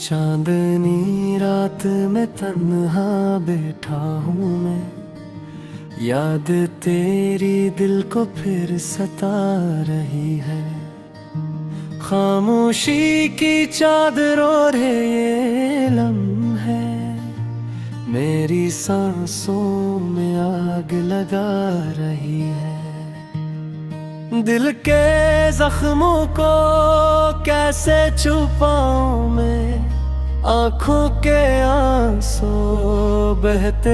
चांदनी रात में तन्हा बैठा हूँ मैं, याद तेरी दिल को फिर सता रही है। खामोशी की चादर और ये लम्हे मेरी सांसों में आग लगा रही है। दिल के जख्मों को कैसे छुपाऊं मैं, आँखों के आंसू बहते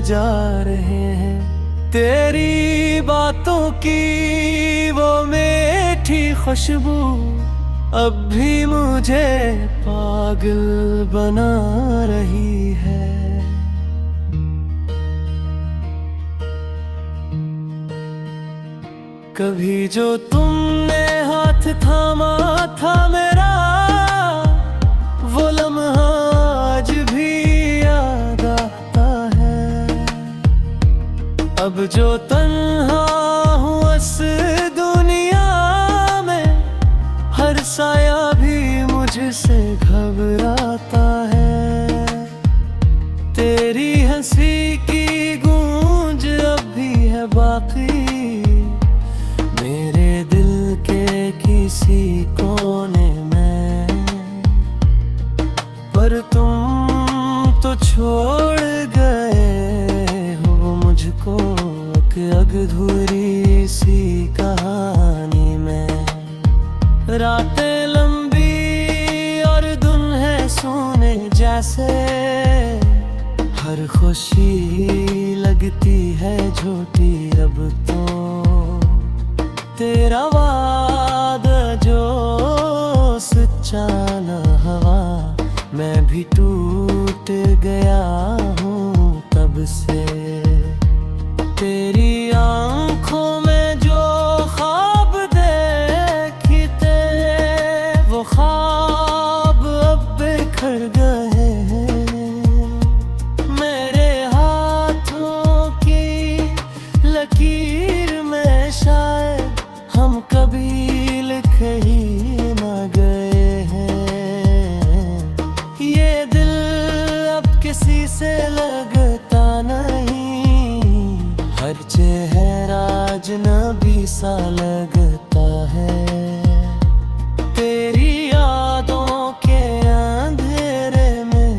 जा रहे हैं। तेरी बातों की वो मीठी खुशबू अब भी मुझे पागल बना रही है। कभी जो तुमने हाथ थामा था मेरा, वो लम्हा आज भी याद आता है। अब जो तन्हा हूँ इस दुनिया में, हर साया भी मुझसे घबराता है। तेरी हंसी की गूंज अब भी है बाकी मेरे दिल के किसी कोने में, पर तुम तो छोड़ गए हो मुझको एक अधूरी सी कहानी में। रातें लंबी और दिन है सोने जैसे, हर खुशी लगती है झूठी अब तो। तेरा वादा जो सच्चा न हुआ, मैं भी टूट गया हूँ तब से। तेरी आँखों में जो ख्वाब देखे थे, वो ख्वाब अब बिखर गए हैं। मेरे हाथों की लकीर में शायद हम कभी लिखे ही न गए हैं। ये दिल अब किसी से लगता नहीं, हर चेहरा अजनबी सा लगता है। तेरी यादों के अंधेरे में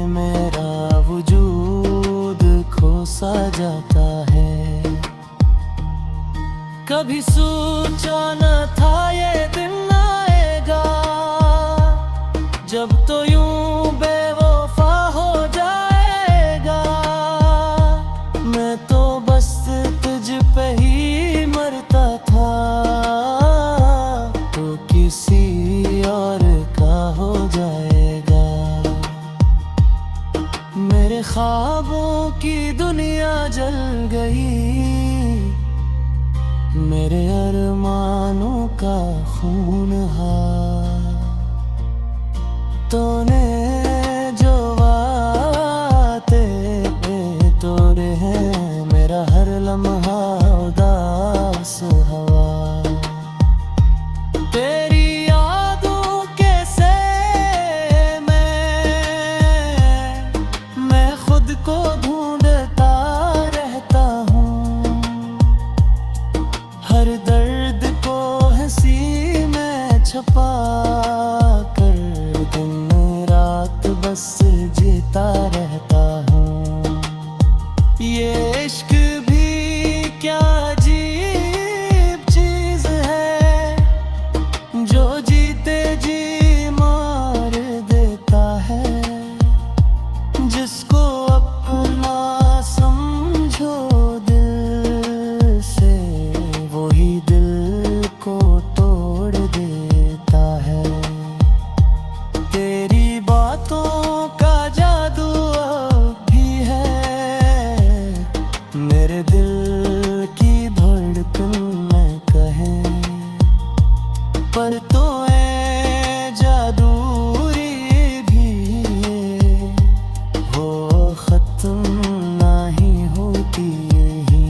मेरा वजूद खो सा जाता है। कभी सोचा न था ये दिन आएगा, जब तो यूं बेवफा हो जाएगा। मैं तो बस तुझ पे ही मरता था, तो किसी और का हो जाएगा। मेरे ख्वाबों की दुनिया जल गई, मेरे अरमानों का खून हा। तूने जो वादे तोड़े हैं, मेरा हर लम्हा उदास हवा। तेरी यादों के से मैं खुद को ढूंढता रहता हूँ। हर दर्द को हंसी में छुपा कर दिन रात बस जीता रहता हूँ। ये इश्क भी क्या अजीब चीज है, जो जीते जी मार देता है। जिसको अपना समझो दिल से, वही दिल को तोड़ देता है। तेरी बातों का जादू अब भी है, मेरे दिल की धड़कन में कहे। पर तो ऐ जादूरी भी वो खत्म नहीं होती यही।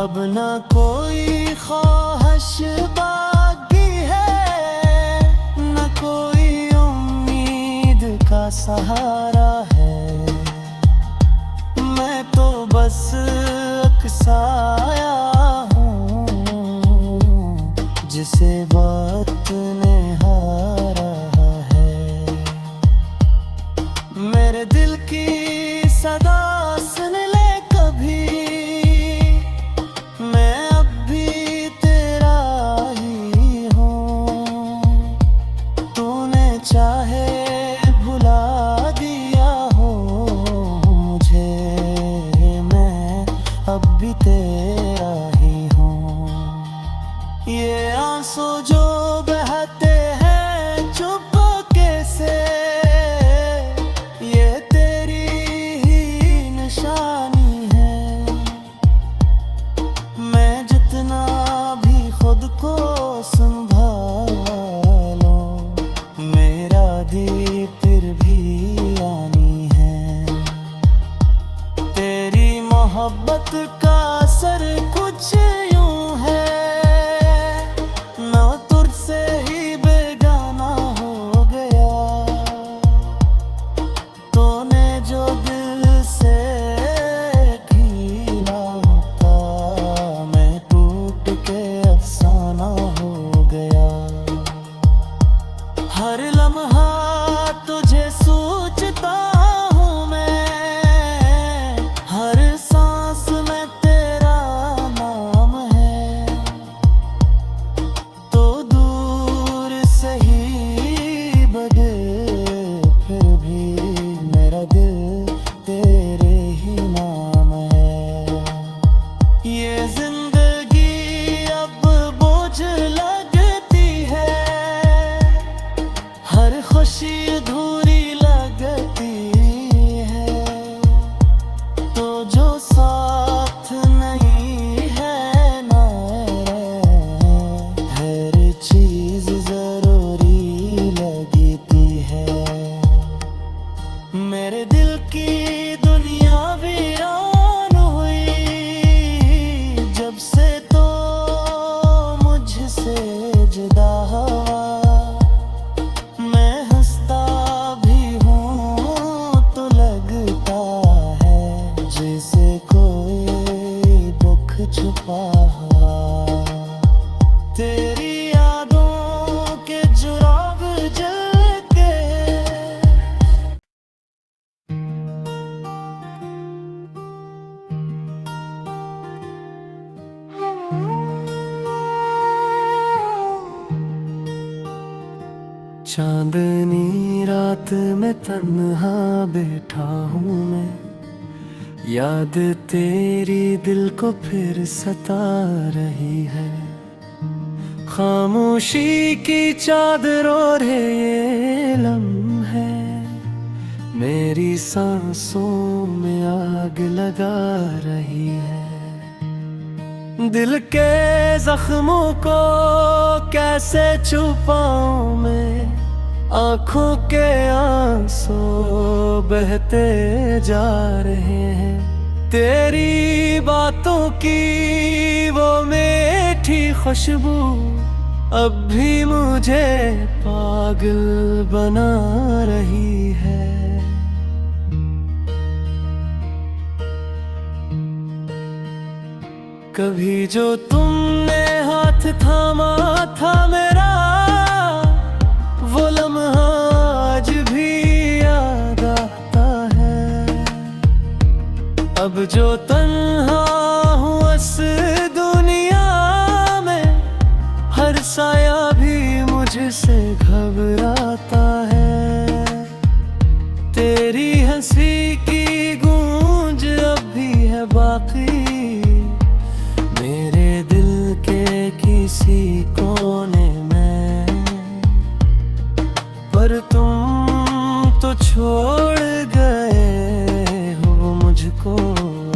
अब ना कोई ख्वाहिश बाकी है, न सहारा है। मैं तो बस अकसाया हूँ जिसे वक्त ने हारा है। मेरे दिल की सदा सुन ले कभी, मैं अब भी तेरा ही हूँ। तूने चाहे भुला दिया हो मुझे, मैं अब भी तेरा ही हूँ। ये आंसू जो बहते हैं चुपके से, ये तेरी ही निशानी है। मैं जितना भी खुद को संभालो, मेरा दिल फिर भी आनी है। तेरी मोहब्बत का असर कुछ यूं है, मैं तुझसे ही बेगाना हो गया। तूने जो दिल से खीला था, मैं टूट के अफसाना हो गया। हर लम्हा तुझे सोचता हूँ मैं, हर सांस में तेरा नाम है। तो दूर से ही बदे फिर भी मेरा दिल तेरे ही नाम है। ये जिंदगी अब बोझ लगती है, हर खुशी अधूरी लगती है। तो जो साथ नहीं है ना, हर चीज जरूरी लगती है। मेरे दिल की दुनिया वीरान हुई जब से तो मुझसे जुदा हुआ। मैं हंसता भी हूँ तो लगता है जैसे कोई दुख छुपा हुआ। तेरी यादों के जुराग जल के चांदनी रात में तन्हा बैठा हूँ मैं, याद तेरी दिल को फिर सता रही है। खामोशी की चादर और ये लम्हे मेरी सांसों में आग लगा रही है। दिल के जख्मों को कैसे छुपाऊं मैं, आँखों के आंसू बहते जा रहे हैं। तेरी बातों की वो मीठी खुशबू अब भी मुझे पागल बना रही है। कभी जो तुमने हाथ थामा था मेरा, वो लम्हा आज भी याद आता है। अब जो तन्हा हूँ इस दुनिया में, हर साया भी मुझसे घबराता है। तेरी हंसी की गूंज अब भी है बाकी मेरे दिल के किसी कोने में। पर तुम तो छोड़ गए हो मुझको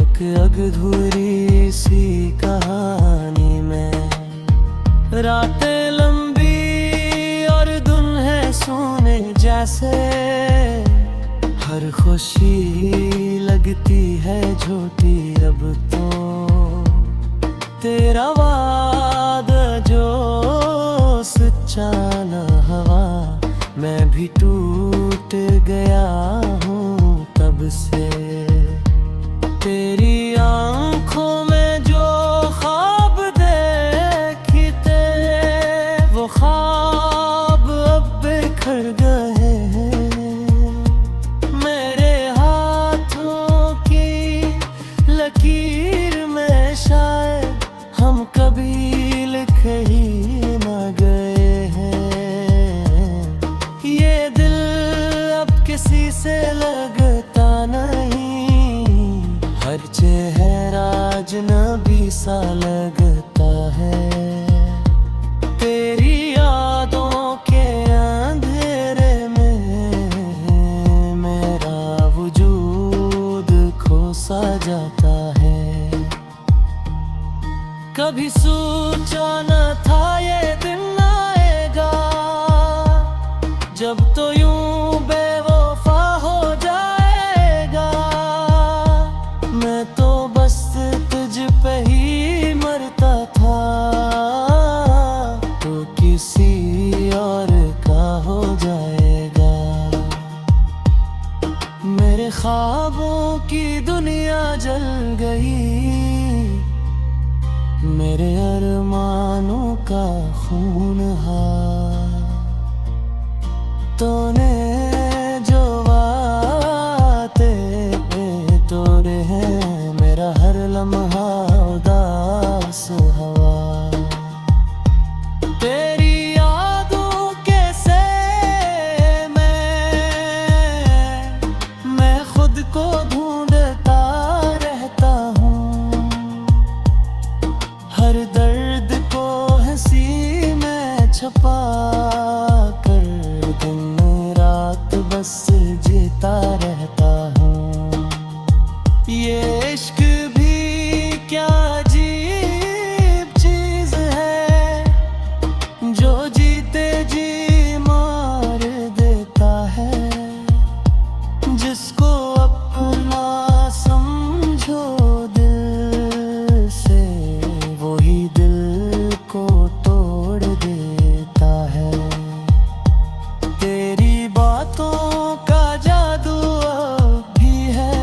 एक अधूरी सी कहानी में। रातें लंबी और दिन है सोने जैसे, हर खुशी लगती है झूठी अब तो। तेरा वादा जो सच्चा न हुआ, मैं भी टूट गया कोई से लगता नहीं, हर चेहरा अजनबी सा लगता है। तेरी यादों के अंधेरे में मेरा वजूद खो सा जाता है। कभी सोचा न था ये दिन आएगा, जब तो यूं बेवफा हो जाएगा। मैं तो बस तुझ पे ही मरता था, तो किसी और का हो जाएगा। मेरे ख्वाबों की दुनिया जल गई, मेरे अरमानों का खून हा। तूने जो वादे तोड़े हैं, मेरा हर लम्हा उदास हवा। तेरी यादों के से मैं खुद को ढूंढता रहता हूँ। हर दर्द को हंसी में छुपा कर दिन रात बस जीता रहता हूँ। ये इश्क भी क्या अजीब चीज है, जो जीते जी मार देता है। जिसको अपना समझो दिल से, वही दिल को तोड़ देता है। तेरी बातों का जादू अब भी है,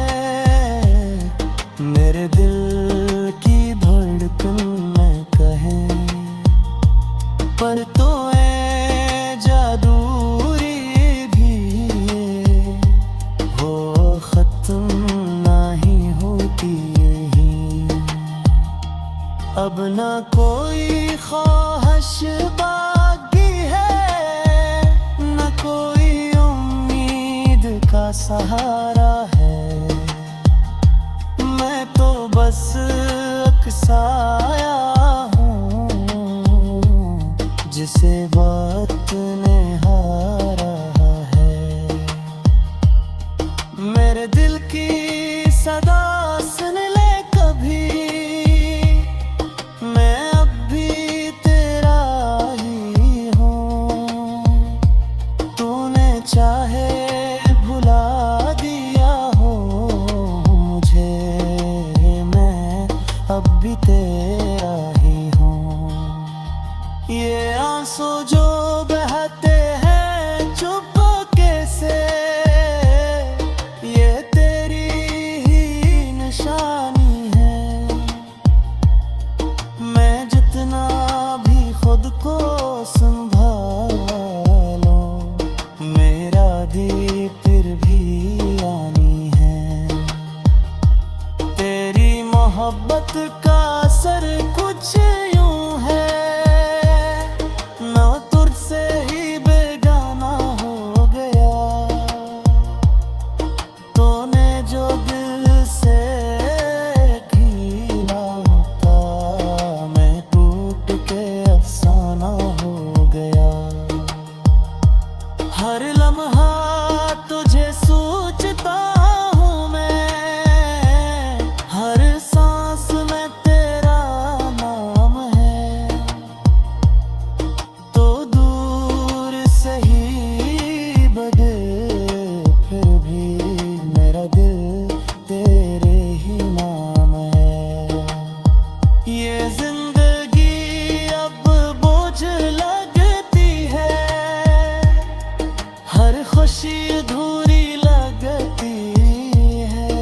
मेरे दिल की धड़कन में कहे। पर तो ऐ जादूरी भी वो खत्म नहीं होती यही। अब ना कोई ख्वाहिश बाकी है, न कोई उम्मीद का सहारा है। मैं तो बस अकसाया हूँ, जिसे वक्त ने हारा है। मेरे दिल की सदा सुन ले कभी, मैं अब भी तेरा ही हूँ। तूने चाहे भुला दिया हो मुझे, मैं अब भी तेरा ही हूँ। ये आंसू जो बहते हैं चुपके से, ये तेरी ही निशानी है। मैं जितना भी खुद को संभालो, मेरा दिल फिर भी आनी है। तेरी मोहब्बत का असर कुछ यूं है, मैं तुझसे ही बेगाना हो गया। तूने जो दिल से खीला होता, मैं टूट के अफसाना हो गया। हर लम्हा तुझे सोचता हूँ मैं, हर सांस में तेरा नाम है। तो दूर से ही बदे फिर भी मेरा दिल तेरे ही नाम है। ये जिंदगी अब बोझ लगती है, हर खुशी अधूरी लगती है।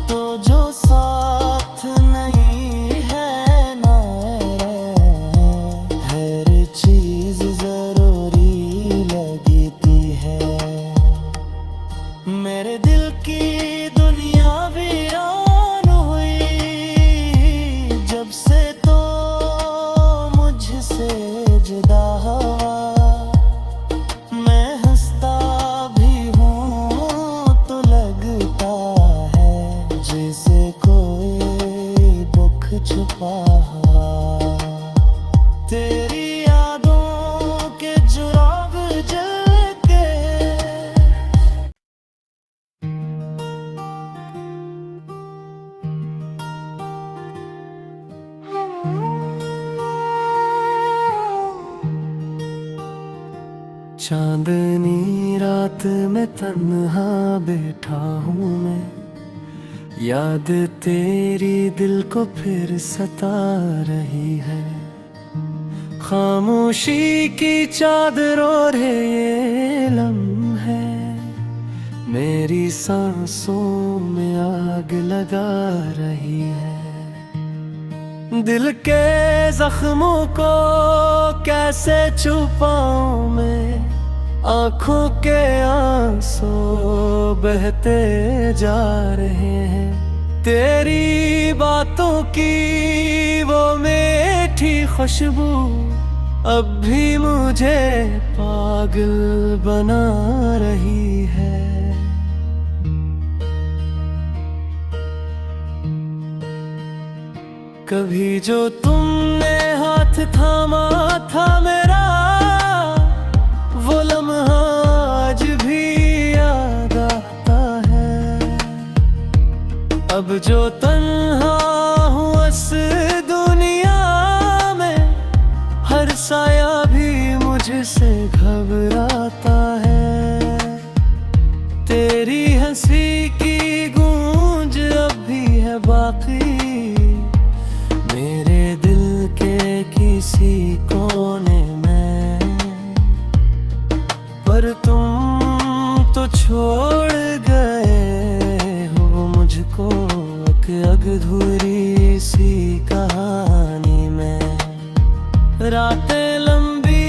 तो जो साथ नहीं है ना, हर चीज जरूरी लगती है। मेरे दिल की दुनिया वीरान हुई, जब से तो मुझसे जुदा हुआ। मैं हंसता भी हूँ चांदनी रात में तन्हा बैठा हूँ मैं, याद तेरी दिल को फिर सता रही है। खामोशी की चादर और ये लम्हे मेरी सांसों में आग लगा रही है। दिल के जख्मों को कैसे छुपाऊं मैं, आँखों के आंसू बहते जा रहे हैं। तेरी बातों की वो मीठी खुशबू अब भी मुझे पागल बना रही है। कभी जो तुमने हाथ थामा था मेरा, वो लम्हा आज भी याद आता है। अब जो तन्हा हूँ इस दुनिया में, हर साया भी मुझसे घबराता है। तेरी हंसी की गूंज अब भी है बाकी मेरे दिल के किसी कोने में, पर तुम तो छोड़ गए हो मुझको एक अधूरी सी कहानी में। रातें लंबी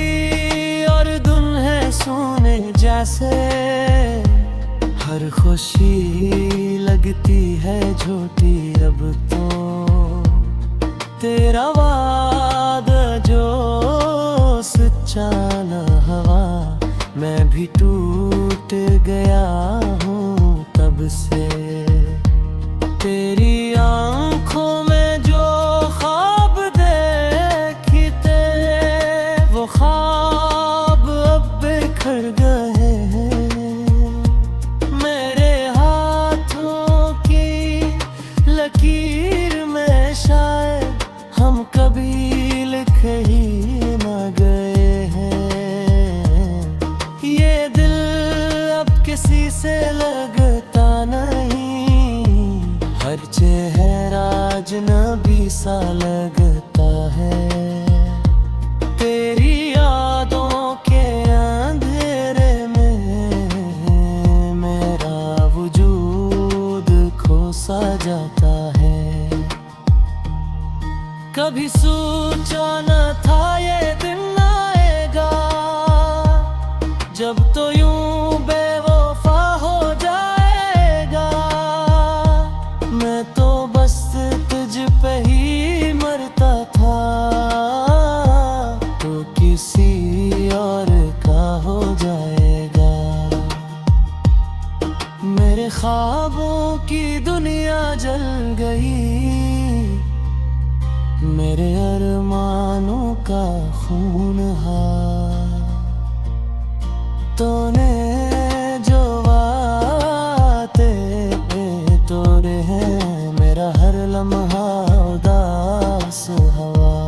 और दिन है सोने जैसे, हर खुशी लगती है झूठी अब तो। तेरा वादा जो सच्चा न हुआ, मैं भी टूट गया हूँ तब से। तेरी आँखों में जो ख्वाब देखे थे, वो ख्वाब अब बिखर गए हैं। मेरे हाथों की लकीर में शायद हम कभी लिखे ही न गए हैं। ये दिल अब किसी से लगता नहीं, हर चेहरा अजनबी सा लगता है। तेरी यादों के अंधेरे में मेरा वजूद खो सा जाता है। कभी सोचा न था ये दिन आएगा, जब तो यूं बेवफा हो जाएगा। मैं तो बस तुझ पे ही मरता था, तो किसी और का हो जाएगा। मेरे ख्वाबों की दुनिया जल गई, मेरे अरमानों का खून हा। तूने जो वादे तोड़े हैं, मेरा हर लम्हा उदास हवा।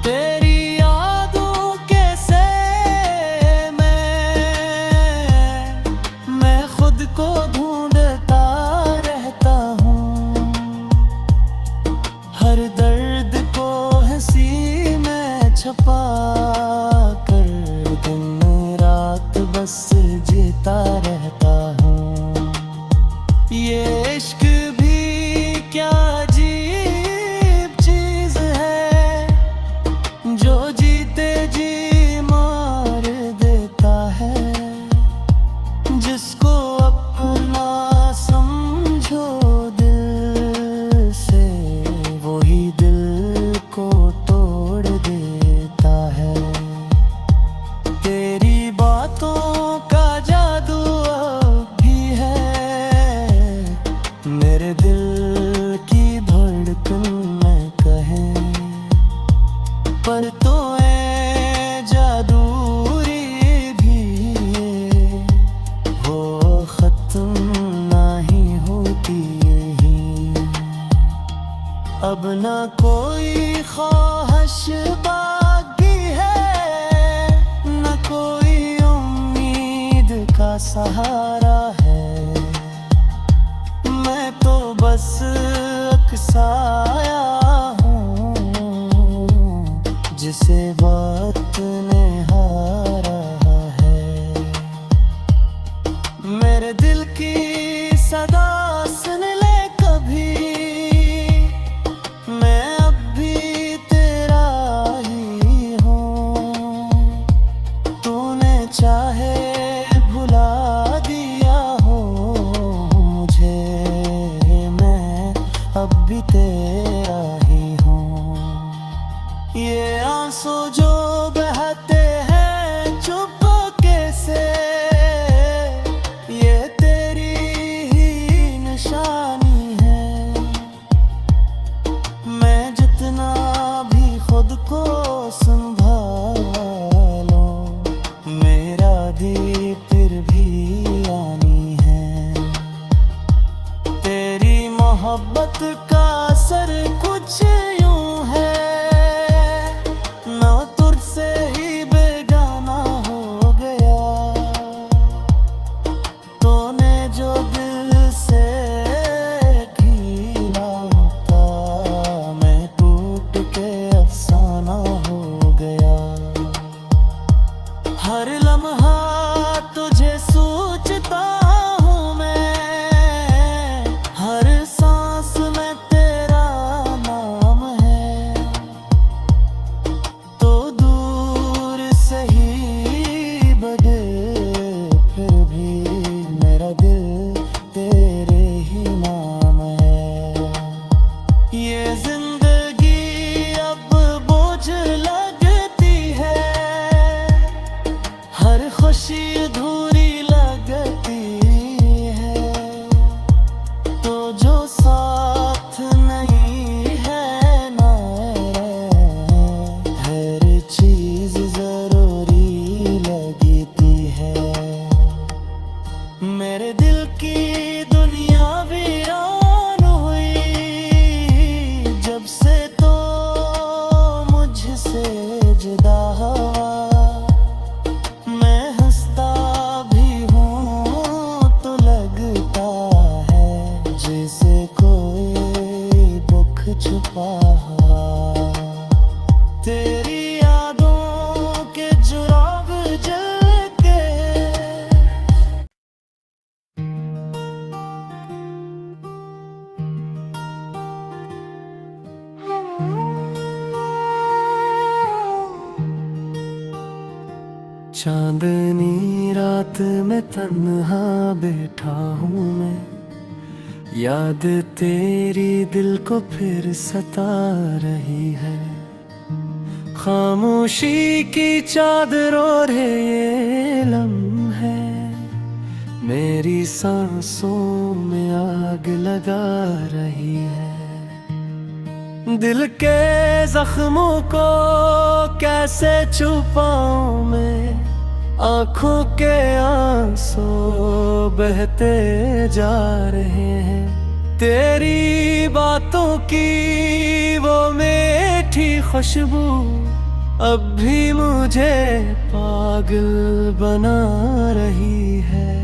तेरी यादों के से मैं खुद को ढूंढता रहता हूँ। हर दर्द को हंसी में छुपा कर दिन रात बस जीता रहता हूँ। ये इश्क भी क्या अजीब चीज है, जो जीते जी मार देता है। जिसको अपना समझो दिल से, वही दिल को तोड़ देता है। तेरी बातों का जादू अब भी है, मेरे दिल की धड़कन में कहे। पर तो ऐ जादूरी भी वो खत्म नहीं होती यही। अब ना कोई ख्वाहिश बाकी है, न सहारा है। मैं तो बस अकसाया हूँ जिसे वक्त ने हारा है। मेरे दिल की सदा सुन ले कभी, मैं अब भी तेरा ही हूँ। तूने चाहे भुला दिया हो मुझे, मैं अब भी तेरा ही हूँ। ये आंसू जो बहते हैं चुपके से, ये तेरी ही निशानी है। मैं जितना भी खुद को संभालो, मेरा दिल फिर भी आनी है। तेरी मोहब्बत का असर कुछ यूं है, मैं तुझसे ही बेगाना हो गया। तूने जो दिल से खीला होता, मैं टूट के अफसाना हो गया। हर लम्हा तुझे सोचता हूँ मैं, हर सांस में तेरा नाम है। तो दूर से ही बदे फिर भी मेरा दिल तेरे ही नाम है। ये जिंदगी अब बोझ लगती है, हर खुशी अधूरी लगती है। तो जो साथ नहीं है ना, हर चीज जरूरी लगती है। मेरे दिल की दुनिया वीरान हुई जब से तो मुझसे जुदा हुआ। मैं हंसता भी हूँ तो लगता है जैसे कोई दुख छुपा हुआ। तेरी यादों के जुराब जल के चांदनी रात में तन्हा बैठा हूँ मैं, याद तेरी दिल को फिर सता रही है। खामोशी की चादर और ये लम्हे मेरी सांसों में आग लगा रही है। दिल के जख्मों को कैसे छुपाऊं मैं, आँखों के आंसू बहते जा रहे हैं। तेरी बातों की वो मीठी खुशबू अब भी मुझे पागल बना रही है।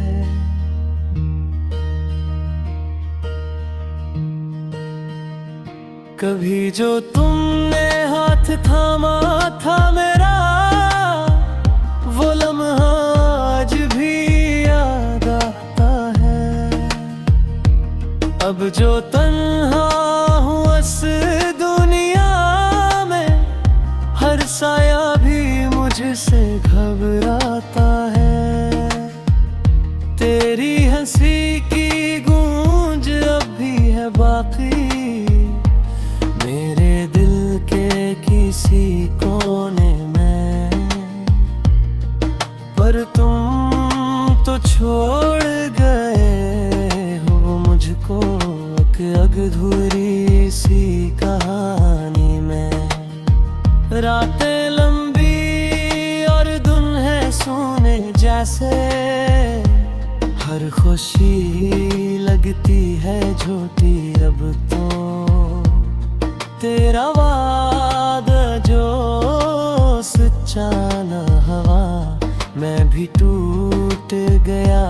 कभी जो तुमने हाथ थामा था मेरा, वो लम्हा आज भी याद आता है। अब जो तन्हा हूँ इस दुनिया में, हर साया भी मुझसे घबराता है। तेरी हंसी की गूंज अब भी है बाकी मेरे दिल के किसी कोने में। पर तुम तो छोड़ गए हो मुझको एक अधूरी सी कहानी में। रातें लंबी और दिन है सोने जैसे, हर खुशी लगती है झूठी अब तो। तेरा वादा जो सच्चा न हुआ, मैं भी टूट गया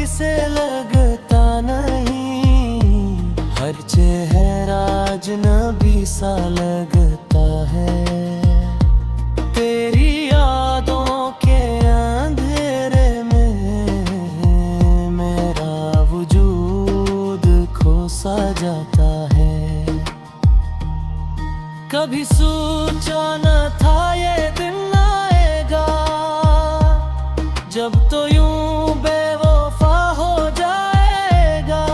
कोई से लगता नहीं, हर चेहरा अजनबी सा लगता है। तेरी यादों के अंधेरे में मेरा वजूद खो सा जाता है। कभी सोचा न था ये दिन आएगा, जब तो यूं बेवफा हो जाएगा।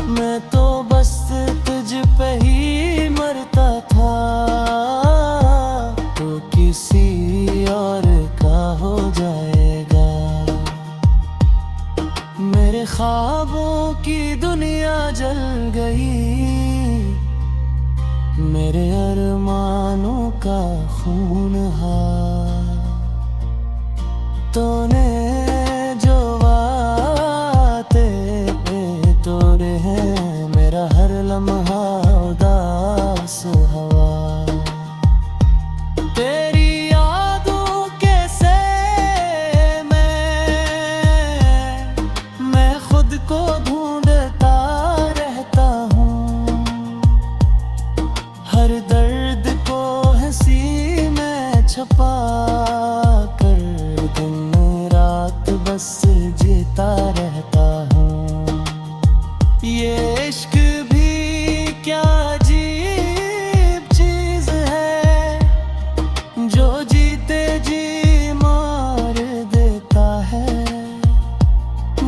मैं तो बस तुझ पे ही मरता था, तो किसी और का हो जाएगा। मेरे ख्वाबों की दुनिया जल गई, मेरे अरमानों का खून हा। तूने जो वाते तोड़े हैं, मेरा हर लम्हा उदास हवा। तेरी यादों के से मैं खुद को ढूंढता रहता हूँ। हर दर्द को हंसी में छुपा कर दिन रात बस जीता रहता हूँ। ये इश्क भी क्या अजीब चीज है, जो जीते जी मार देता है।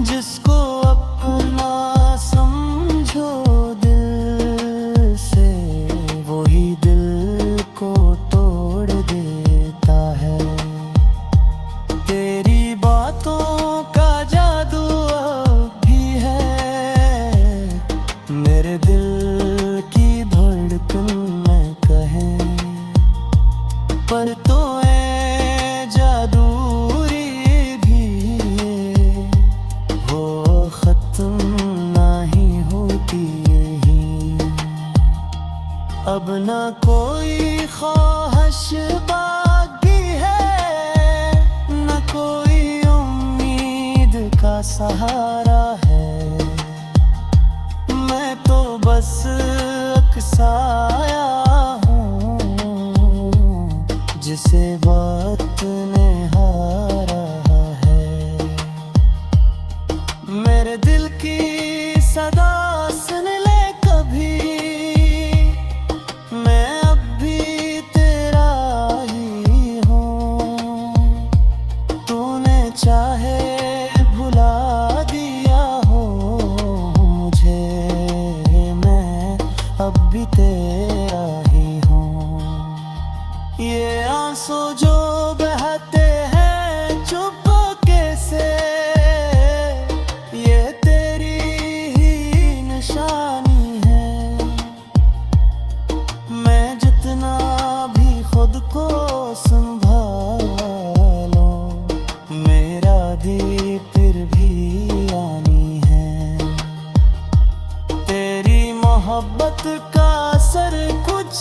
जिसको अपना समझो दिल से, वही दिल को तोड़ देता है। तेरी बातों का जादू अब भी है, मेरे दिल की धड़कन में कहे। पर तो ऐ जादूरी भी वो खत्म नहीं होती यही। अब ना कोई ख्वाहिश बाकी है, न कोई उम्मीद का सहारा है। मैं तो बस अकसाया हूँ, जिसे वक्त ने हारा है। मेरे दिल की सदा सुन ले कभी, मैं अब भी तेरा ही हूँ। तूने चाहे भुला दिया हो मुझे, मैं अब भी तेरा ही हूँ। ये आंसू जो बहते हैं चुपके से, ये तेरी ही निशानी है। मैं जितना भी खुद को संभालो, मेरा भी फिर भी आनी है। तेरी मोहब्बत का असर कुछ